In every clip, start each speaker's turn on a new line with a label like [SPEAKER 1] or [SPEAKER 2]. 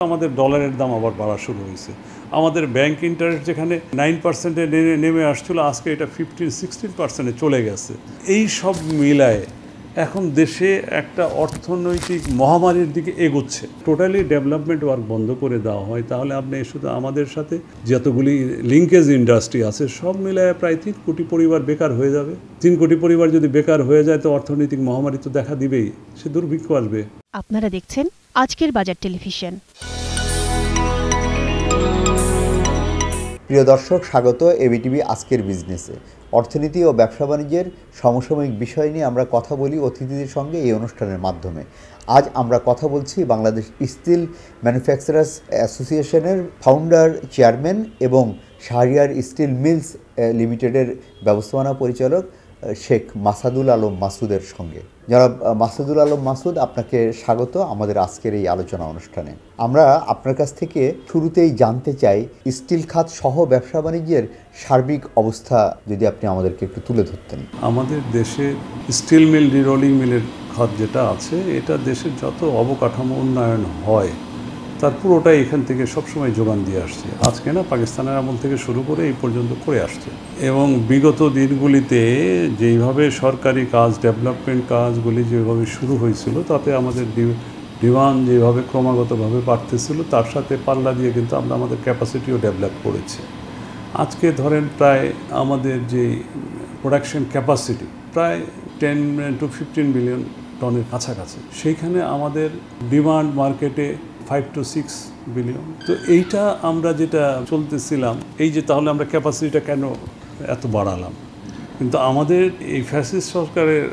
[SPEAKER 1] আমাদের ডলারের দাম আবার বাড়া শুরু হয়েছে। আমাদের ব্যাংক ইন্টারেস্ট যেখানে 9%-এ নেমে আসছিল, আজকে এটা 15-16%-এ চলে গেছে। এই সব মিলায় এখন দেশে একটা অর্থনৈতিক মহামারীর দিকে এগোচ্ছে। টোটালি ডেভেলপমেন্ট ওয়ার্ক বন্ধ করে দেওয়া হয়, তাহলে আপনি শুধু আমাদের সাথে যতগুলি লিঙ্কেজ ইন্ডাস্ট্রি আছে সব মিলায় প্রায় 3 কোটি পরিবার বেকার হয়ে যাবে। 3 কোটি পরিবার যদি বেকার হয়ে যায় তো অর্থনৈতিক মহামারী তো দেখা দিবেই, সে দুর্ভিক্ষ আসবে।
[SPEAKER 2] আপনারা দেখছেন আজকের বাজার টেলিভিশন।
[SPEAKER 3] প্রিয় দর্শক, স্বাগত এবিটিভি আজকের বিজনেসে। অর্থনীতি ও ব্যবসা বাণিজ্যের সমসাময়িক বিষয় নিয়ে আমরা কথা বলি অতিথিদের সঙ্গে এই অনুষ্ঠানের মাধ্যমে। আজ আমরা কথা বলছি বাংলাদেশ স্টিল ম্যানুফ্যাকচারার্স অ্যাসোসিয়েশনের ফাউন্ডার, চেয়ারম্যান এবং শাহরিয়ার স্টিল মিলস লিমিটেডের ব্যবস্থাপনা পরিচালক শেখ মাসাদুল আলম মাসুদের সঙ্গে। জনাব মাসুদুল আলম মাসুদ, আপনাকে স্বাগত আমাদের আজকের এই আলোচনা অনুষ্ঠানে। আমরা আপনার কাছ থেকে শুরুতেই জানতে চাই, স্টিল খাত সহ ব্যবসা বাণিজ্যের সার্বিক অবস্থা যদি আপনি আমাদেরকে একটু তুলে ধরতেন।
[SPEAKER 1] আমাদের দেশে স্টিল মিল, রোলিং মিলের খাত যেটা আছে, এটা দেশের যত অবকাঠামো উন্নয়ন হয় তার পুরোটাই এখান থেকে সবসময় যোগান দিয়ে আসছে। আজকে না, পাকিস্তানের আমল থেকে শুরু করে এই পর্যন্ত করে আসছে। এবং বিগত দিনগুলিতে যেইভাবে সরকারি কাজ, ডেভেলপমেন্ট কাজগুলি যেভাবে শুরু হয়েছিল, তাতে আমাদের ডিমান্ড যেভাবে ক্রমাগতভাবে বাড়তেছিল, তার সাথে পাল্লা দিয়ে কিন্তু আমরা আমাদের ক্যাপাসিটিও ডেভেলপ করেছি। আজকে ধরেন প্রায় আমাদের যে প্রোডাকশন ক্যাপাসিটি প্রায় 10-15 বিলিয়ন টনের কাছাকাছি। সেইখানে আমাদের ডিমান্ড মার্কেটে 5-6 বিলিয়ন। তো এইটা আমরা যেটা চলতেছিলাম, এই যে তাহলে আমরা ক্যাপাসিটিটা কেন এত বাড়ালাম? কিন্তু আমাদের এই ফ্যাসিস্ট সরকারের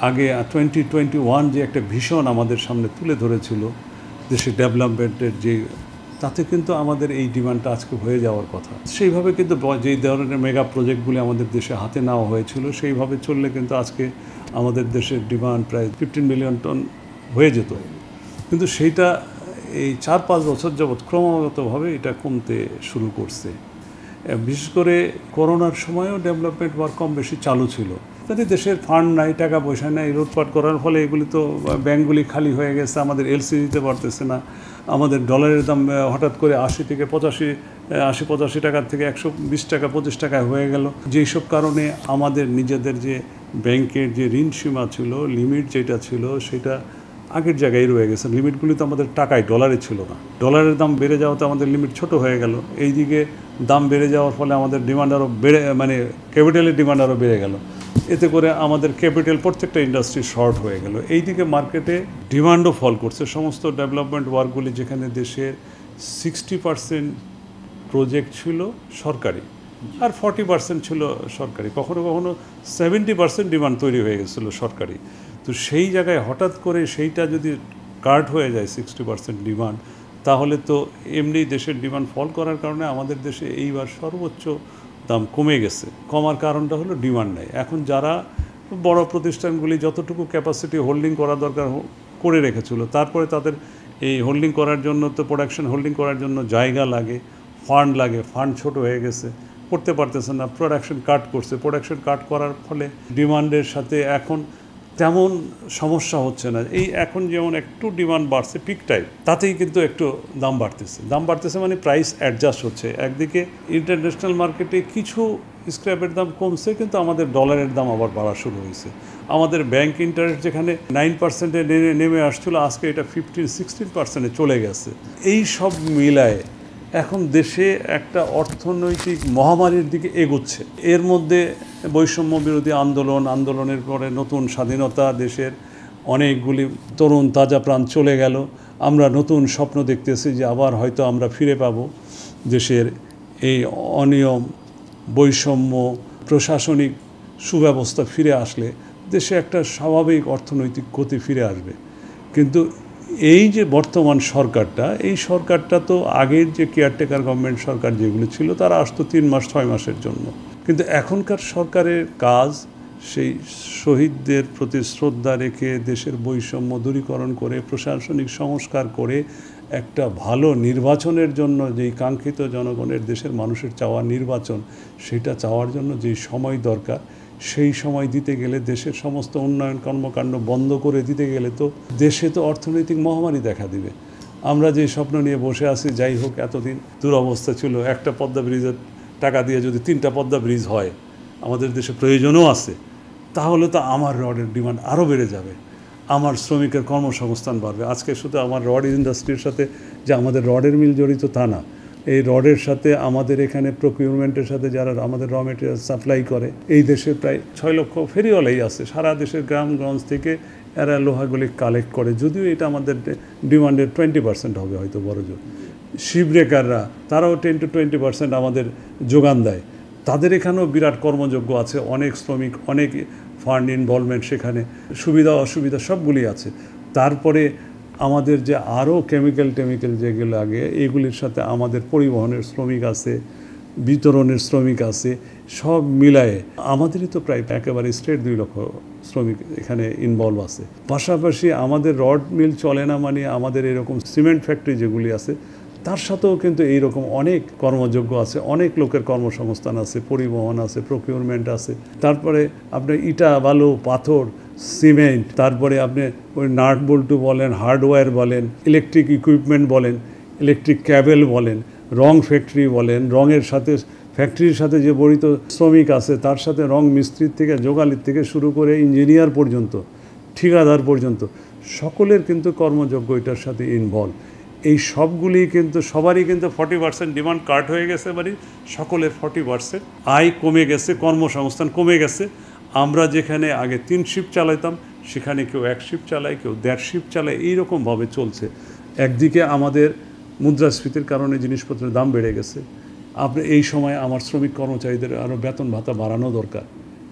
[SPEAKER 1] আগে 2021 যে একটা ভীষণ আমাদের সামনে তুলে ধরেছিল দেশের ডেভেলপমেন্টের, যে তাতে কিন্তু আমাদের এই ডিমান্ডটা আজকে হয়ে যাওয়ার কথা। সেইভাবে কিন্তু যেই ধরনের মেগা প্রজেক্টগুলি আমাদের দেশে হাতে নেওয়া হয়েছিল, সেইভাবে চললে কিন্তু আজকে আমাদের দেশের ডিমান্ড প্রায় 15 মিলিয়ন টন হয়ে যেত। কিন্তু সেইটা এই 4-5 বছর যাবৎ ক্রমাগতভাবে এটা কমতে শুরু করছে। বিশেষ করে করোনার সময়ও ডেভেলপমেন্ট ওয়ার্ক কম বেশি চালু ছিল। তাতে দেশের ফান্ড নাই, টাকা পয়সা নাই, লুটপাট করার ফলে এগুলি তো ব্যাঙ্কগুলি খালি হয়ে গেছে, আমাদের এলসি দিতে পারতেছে না। আমাদের ডলারের দাম হঠাৎ করে 80 টাকার থেকে 120 টাকা 25 টাকায় হয়ে গেল। যেই সব কারণে আমাদের নিজেদের যে ব্যাংকের যে ঋণ সীমা ছিল, লিমিট যেটা ছিল, সেটা আগের জায়গায় রয়ে গেছে। লিমিটগুলি তো আমাদের টাকায়, ডলারে ছিল না। ডলারের দাম বেড়ে যাওয়াতে আমাদের লিমিট ছোট হয়ে গেল। এইদিকে দাম বেড়ে যাওয়ার ফলে আমাদের ডিমান্ড আরও ক্যাপিটালের ডিমান্ড আরও বেড়ে গেল। এতে করে আমাদের ক্যাপিটাল প্রত্যেকটা ইন্ডাস্ট্রি শর্ট হয়ে গেল। এইদিকে মার্কেটে ডিমান্ডও ফল করছে। সমস্ত ডেভেলপমেন্ট ওয়ার্কগুলি যেখানে দেশের 60% প্রজেক্ট ছিল সরকারি আর 40% ছিল সরকারি, কখনো কখনো 70% ডিমান্ড তৈরি হয়ে গেছিলো সরকারি। তো সেই জায়গায় হঠাৎ করে সেইটা যদি কাট হয়ে যায় 60% ডিমান্ড, তাহলে তো এমনি দেশের ডিমান্ড ফল করার কারণে আমাদের দেশে এইবার সর্বোচ্চ দাম কমে গেছে। কমার কারণটা হলো ডিমান্ড নেই। এখন যারা বড় প্রতিষ্ঠানগুলি যতটুকু ক্যাপাসিটি হোল্ডিং করা দরকার করে রেখেছিল, তারপরে তাদের এই হোল্ডিং করার জন্য তো প্রোডাকশন হোল্ডিং করার জন্য জায়গা লাগে, ফান্ড লাগে। ফান্ড ছোট হয়ে গেছে, করতে পারতেছে না, প্রোডাকশন কাট করছে। প্রোডাকশন কাট করার ফলে ডিমান্ডের সাথে এখন তেমন সমস্যা হচ্ছে না। এই এখন যেমন একটু ডিমান্ড বাড়ছে পিক টাইম, তাতেই কিন্তু একটু দাম বাড়তেছে মানে প্রাইস অ্যাডজাস্ট হচ্ছে। একদিকে ইন্টারন্যাশনাল মার্কেটে কিছু স্ক্র্যাপের দাম কমছে, কিন্তু আমাদের ডলারের দাম আবার বাড়া শুরু হয়েছে। আমাদের ব্যাংক ইন্টারেস্ট যেখানে 9%-এ নেমে আসছিল, আজকে এটা 15-16%-এ চলে গেছে। এই সব মিলায় এখন দেশে একটা অর্থনৈতিক মহামারীর দিকে এগোচ্ছে। এর মধ্যে বৈষম্য বিরোধী আন্দোলনের পরে নতুন স্বাধীনতা, দেশের অনেকগুলি তরুণ তাজা প্রাণ চলে গেল। আমরা নতুন স্বপ্ন দেখতেছি যে আবার হয়তো আমরা ফিরে পাব দেশের এই অনিয়ম, বৈষম্য, প্রশাসনিক সুব্যবস্থা ফিরে আসলে দেশে একটা স্বাভাবিক অর্থনৈতিক গতি ফিরে আসবে। কিন্তু এই যে বর্তমান সরকারটা, এই সরকারটা তো আগের যে কেয়ারটেকার গভর্নমেন্ট সরকার যেগুলো ছিল, তারা আসতো 3 মাস 6 মাসের জন্য। কিন্তু এখনকার সরকারের কাজ সেই শহীদদের প্রতি শ্রদ্ধা রেখে, দেশের বৈষম্য দূরীকরণ করে, প্রশাসনিক সংস্কার করে একটা ভালো নির্বাচনের জন্য, যেই কাঙ্ক্ষিত জনগণের, দেশের মানুষের চাওয়া নির্বাচন, সেটা চাওয়ার জন্য যেই সময় দরকার, সেই সময় দিতে গেলে, দেশের সমস্ত উন্নয়ন কর্মকাণ্ড বন্ধ করে দিতে গেলে তো দেশে তো অর্থনৈতিক মহামারী দেখা দিবে। আমরা যে স্বপ্ন নিয়ে বসে আছি, যাই হোক এতদিন দুরবস্থা ছিল, একটা পদ্মা ব্রিজের টাকা দিয়ে যদি 3টা পদ্মা ব্রিজ হয়, আমাদের দেশে প্রয়োজনও আছে, তাহলে তো আমার রডের ডিমান্ড আরও বেড়ে যাবে, আমার শ্রমিকের কর্মসংস্থান বাড়বে। আজকে শুধু আমার রড ইন্ডাস্ট্রির সাথে যে আমাদের রডের মিল জড়িত তা না, এই রডের সাথে আমাদের এখানে প্রকিউরমেন্টের সাথে যারা আমাদের র মেটেরিয়াল সাপ্লাই করে, এই দেশে প্রায় 6 লক্ষ ফেরিওয়ালাই আছে, সারা দেশের গ্রামগঞ্জ থেকে এরা লোহাগুলি কালেক্ট করে, যদিও এটা আমাদের ডিমান্ডের 20% হবে হয়তো বড় জোর। শিপ ব্রেকাররা তারাও 10 to 20% আমাদের যোগান দেয়, তাদের এখানেও বিরাট কর্মযোগ্য আছে, অনেক শ্রমিক, অনেক ফান্ড ইনভলভমেন্ট, সেখানে সুবিধা অসুবিধা সবগুলি আছে। তারপরে আমাদের যে আরও কেমিক্যাল যেগুলো লাগে, এগুলির সাথে আমাদের পরিবহনের শ্রমিক আছে, বিতরণের শ্রমিক আছে, সব মিলায়ে আমাদেরই তো প্রায় একেবারে স্টেট 2 লক্ষ শ্রমিক এখানে ইনভলভ আছে। পাশাপাশি আমাদের রড মিল চলে না মানে আমাদের এরকম সিমেন্ট ফ্যাক্টরি যেগুলি আছে তার সাথেও কিন্তু এইরকম অনেক কর্মযোগ্য আছে, অনেক লোকের কর্মসংস্থান আছে, পরিবহন আছে, প্রকিউরমেন্ট আছে। তারপরে আপনি ইটা, বালু, পাথর, সিমেন্ট, তারপরে আপনি ওই নাট বল্টু বলেন, হার্ডওয়্যার বলেন, ইলেকট্রিক ইকুইপমেন্ট বলেন, ইলেকট্রিক ক্যাবেল বলেন, রং ফ্যাক্টরি বলেন, রঙের সাথে ফ্যাক্টরির সাথে যে জড়িত শ্রমিক আছে, তার সাথে রং মিস্ত্রির থেকে যোগালির থেকে শুরু করে ইঞ্জিনিয়ার পর্যন্ত, ঠিকাদার পর্যন্ত সকলের কিন্তু কর্মযোগ্য এটার সাথে ইনভলভ। এই সবগুলি কিন্তু সবারই কিন্তু 40% ডিমান্ড কাট হয়ে গেছে, মানে সকলের 40% আয় কমে গেছে, কর্মসংস্থান কমে গেছে। আমরা যেখানে আগে 3 শিফট চালাইতাম, সেখানে কেউ 1 শিফট চালায়, কেউ 1.5 শিফট চালায়, এইরকমভাবে চলছে। একদিকে আমাদের মুদ্রাস্ফীতির কারণে জিনিসপত্রের দাম বেড়ে গেছে, আপনি এই সময় আমার শ্রমিক কর্মচারীদের আরও বেতন ভাতা বাড়ানো দরকার,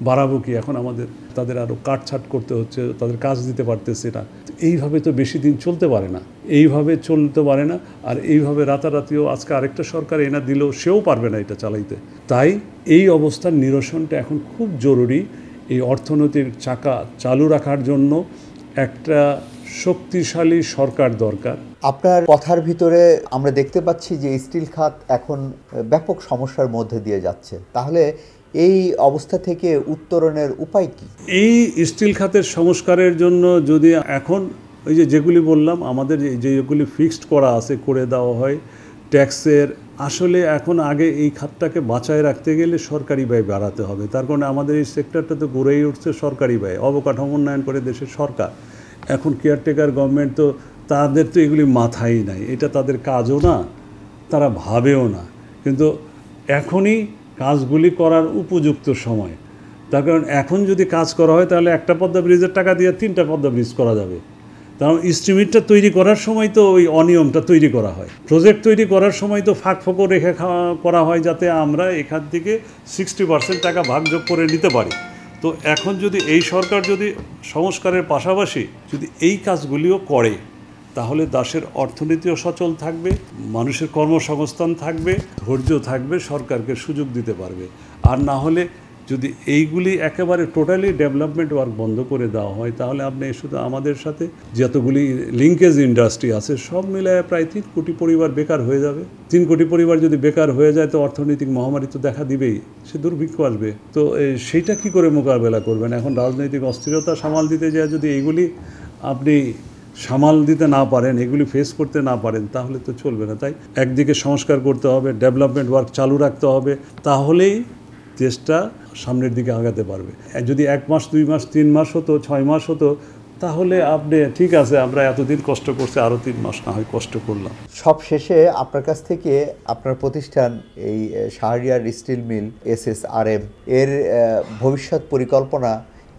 [SPEAKER 1] বাড়াবো কি এখন, আমাদের তাদের আরও কাটছাট করতে হচ্ছে, তাদের কাজ দিতে পারতেছে না। এইভাবে তো বেশি দিন চলতে পারে না, এইভাবে চলতে পারে না। আর এইভাবে রাতারাতিও আজকে আরেকটা সরকার এনা দিলেও সেও পারবে না এটা চালাইতে। তাই এই অবস্থার নিরসনটা এখন খুব জরুরি। এই অর্থনীতির চাকা চালু রাখার জন্য একটা শক্তিশালী সরকার দরকার।
[SPEAKER 3] আপনার কথার ভিতরে আমরা দেখতে পাচ্ছি যে স্টিল খাত এখন ব্যাপক সমস্যার মধ্যে দিয়ে যাচ্ছে, তাহলে এই অবস্থা থেকে উত্তরণের উপায় কি?
[SPEAKER 1] এই স্টিল খাতের সংস্কারের জন্য যদি এখন ওই যেগুলি বললাম, আমাদের যেগুলি ফিক্সড করা আছে করে দেওয়া হয়, ট্যাক্সের, আসলে এখন আগে এই খাতটাকে বাঁচায় রাখতে গেলে সরকারি ব্যয় বাড়াতে হবে। তার কারণে আমাদের এই সেক্টরটা তো গড়েই উঠছে সরকারি ব্যয়, অবকাঠামো উন্নয়ন করে দেশের সরকার। এখন কেয়ারটেকার গভর্নমেন্ট তো তাদের তো এগুলি মাথায় নাই, এটা তাদের কাজও না, তারা ভাবেও না। কিন্তু এখনই কাজগুলি করার উপযুক্ত সময়। তার কারণ এখন যদি কাজ করা হয় তাহলে একটা পদ্মা ব্রিজের টাকা দিয়ে 3টা পদ্মা ব্রিজ করা যাবে। কারণ এস্টিমেটটা তৈরি করার সময় তো ওই অনিয়মটা তৈরি করা হয়, প্রজেক্ট তৈরি করার সময় তো ফাঁক ফোকর রেখে করা হয় যাতে আমরা এখান থেকে 60% টাকা ভাগযোগ করে নিতে পারি। তো এখন যদি এই সরকার যদি সংস্কারের পাশাপাশি যদি এই কাজগুলিও করে, তাহলে দেশের অর্থনীতিও সচল থাকবে, মানুষের কর্মসংস্থান থাকবে, ধৈর্য থাকবে, সরকারকে সুযোগ দিতে পারবে। আর না হলে যদি এইগুলি একেবারে টোটালি ডেভেলপমেন্ট ওয়ার্ক বন্ধ করে দেওয়া হয়, তাহলে আপনি শুধু আমাদের সাথে যতগুলি লিঙ্কেজ ইন্ডাস্ট্রি আছে সব মিলায় প্রায় 3 কোটি পরিবার বেকার হয়ে যাবে। 3 কোটি পরিবার যদি বেকার হয়ে যায় তো অর্থনৈতিক মহামারী তো দেখা দিবেই, সে দুর্ভিক্ষ আসবে। তো সেইটা কি করে মোকাবেলা করবেন? এখন রাজনৈতিক অস্থিরতা সামাল দিতে যায় যদি এইগুলি আপনি সামাল দিতে না পারেন, এগুলি ফেস করতে না পারেন, তাহলে তো চলবে না। তাই একদিকে সংস্কার করতে হবে, ডেভেলপমেন্ট ওয়ার্ক চালু রাখতে হবে, তাহলেই দেশটা সামনের দিকে আগাতে পারবে। যদি 1 মাস 2 মাস 3 মাস হতো, 6 মাস হতো, তাহলে আপনি ঠিক আছে আমরা এতদিন কষ্ট করছি, আরও 3 মাস না হয় কষ্ট করলাম।
[SPEAKER 3] সব শেষে আপনার কাছ থেকে আপনার প্রতিষ্ঠান এই শাহরিয়ার স্টিল মিল SSRM এর ভবিষ্যৎ পরিকল্পনা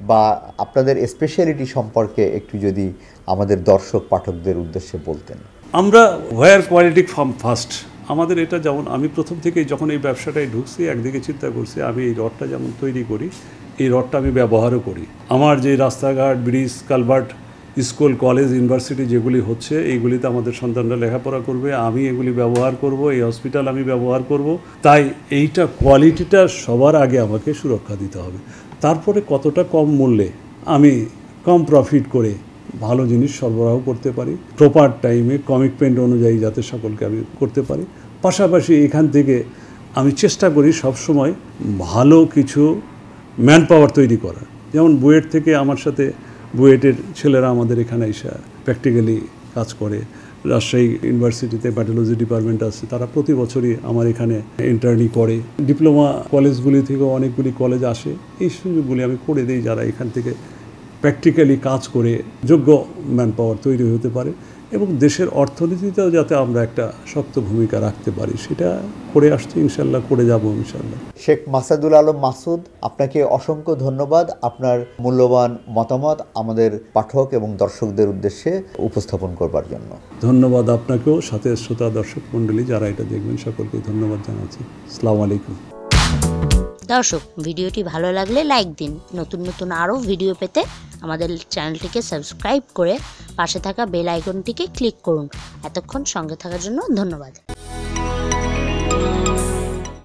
[SPEAKER 3] বা আপনাদের স্পেশালিটি সম্পর্কে একটু যদি আমাদের দর্শক পাঠকদের উদ্দেশ্যে বলতেন।
[SPEAKER 1] আমরা ওয়্যার কোয়ালিটি ফ্রম ফার্স্ট, আমাদের এটা যেমন আমি প্রথম থেকেই যখন এই ব্যবসাটায় ঢুকছি একদিকে চিন্তা করছি আমি এই রডটা যেমন তৈরি করি, এই রডটা আমি ব্যবহারও করি। আমার যে রাস্তাঘাট, bridge, culvert, school, college, university যেগুলি হচ্ছে এইগুলিতে আমাদের সন্তানরা লেখাপড়া করবে, আমি এগুলি ব্যবহার করব, এই হসপিটাল আমি ব্যবহার করব। তাই এইটা কোয়ালিটিটা সবার আগে আমাকে সুরক্ষা দিতে হবে। তারপরে কতটা কম মূল্যে আমি কম প্রফিট করে ভালো জিনিস সরবরাহ করতে পারি, প্রপার টাইমে কমিটমেন্ট অনুযায়ী যাতে সকলকে আমি করতে পারি। পাশাপাশি এখান থেকে আমি চেষ্টা করি সবসময় ভালো কিছু ম্যান পাওয়ার তৈরি করার। যেমন বুয়েট থেকে আমার সাথে বুয়েটের ছেলেরা আমাদের এখানে এসে প্র্যাকটিক্যালি কাজ করে, রাজশাহী ইউনিভার্সিটিতে প্যাথোলজি ডিপার্টমেন্ট আছে, তারা প্রতি বছরই আমার এখানে ইন্টার্নি করে। ডিপ্লোমা কলেজগুলি থেকেও অনেকগুলি কলেজ আসে, এই সুযোগগুলি আমি করে দিই, যারা এখান থেকে প্র্যাকটিক্যালি কাজ করে যোগ্য ম্যান পাওয়ার তৈরি হতে পারে এবং দেশের অর্থনীতিতেও যাতে আমরা একটা শক্ত ভূমিকা রাখতে পারি, সেটা করে আসছি, ইনশাল্লাহ করে যাব ইনশাল্লাহ।
[SPEAKER 3] শেখ মাসাদুল আলম মাসুদ, আপনাকে অসংখ্য ধন্যবাদ আপনার মূল্যবান মতামত আমাদের পাঠক এবং দর্শকদের উদ্দেশ্যে উপস্থাপন করবার জন্য।
[SPEAKER 1] ধন্যবাদ আপনাকেও, সাথে শ্রোতা দর্শক মণ্ডলী যারা এটা দেখবেন সকলকে ধন্যবাদ জানাচ্ছি। আসসালামু আলাইকুম।
[SPEAKER 4] দর্শক, ভিডিওটি ভালো লাগলে লাইক দিন। নতুন নতুন আরও ভিডিও পেতে আমাদের চ্যানেলটিকে সাবস্ক্রাইব করে পাশে থাকা বেল আইকনটিকে ক্লিক করুন। এতক্ষণ সঙ্গে থাকার জন্য ধন্যবাদ।